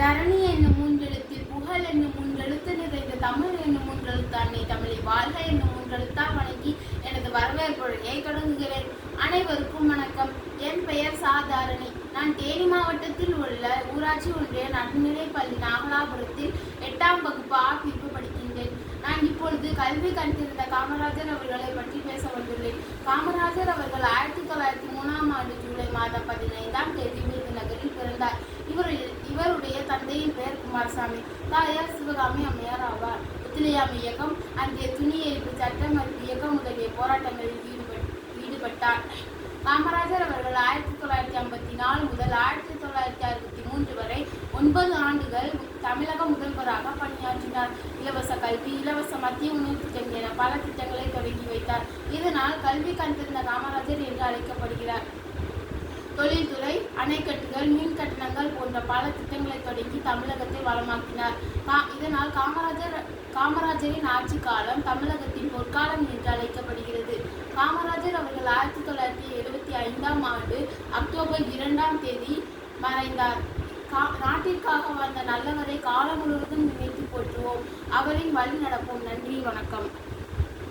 தரணி என்னும் மூன்றெழுத்தில் புகழ் என்னும் மூன்றெழுத்து நிறைந்த தமிழ் என்னும் மூன்றெழுத்து அன்னை தமிழை வாழ்க என்னும் மூன்றெழுத்தால் வணங்கி எனது வரவேற்புரையை தொடங்குகிறேன். அனைவருக்கும் வணக்கம். என் பெயர் சாதாரணி. நான் தேனி மாவட்டத்தில் உள்ள ஊராட்சி ஒன்றிய நடுநிலைப் பள்ளி நாகலாபுரத்தில் 8ஆம் வகுப்பு ஆ பிரிவு படிக்கின்றேன். நான் இப்பொழுது கல்வி கண்டிருந்த காமராஜர் அவர்களை பற்றி பேச வந்துள்ளேன். காமராஜர் அவர்கள் 1903ஆம் ஆண்டு ஜூலை மாதம் 15ஆம் தேதி விருதுநகரில் பிறந்தார். இவருடைய தந்தையின் பெயர் குமாரசாமி, தாயார் சிவகாமி அம்மையார் ஆவார். ஒத்துழையாமை இயக்கம், அன்றைய துணி எரிப்பு சட்டம் மற்றும் இயக்கம் முதலிய போராட்டங்களில் ஈடுபட்டார். காமராஜர் அவர்கள் 1954 முதல் 1963 வரை 9 ஆண்டுகள் தமிழக முதல்வராக பணியாற்றினார். இலவச கல்வி, இலவச மத்திய உணவு திட்டம் என பல திட்டங்களை தொடங்கி வைத்தார். இதனால் கல்வி கண்டிருந்த காமராஜர் என்று அழைக்கப்படுகிறார். தொழில்துறை, அணைக்கட்டுகள், மின் கட்டணங்கள் போன்ற பல திட்டங்களை தொடங்கி தமிழகத்தை வளமாக்கினார். இதனால் காமராஜரின் ஆட்சி காலம் தமிழகத்தின் பொற்காலம் என்று அழைக்கப்படுகிறது. காமராஜர் அவர்கள் 1975ஆம் ஆண்டு அக்டோபர் 2ஆம் தேதி மறைந்தார். நாட்டிற்காக வந்த நல்லவரை காலம் முழுவதும் நினைத்து போற்றுவோம், அவரின் வழி நடப்போம். நன்றி, வணக்கம்.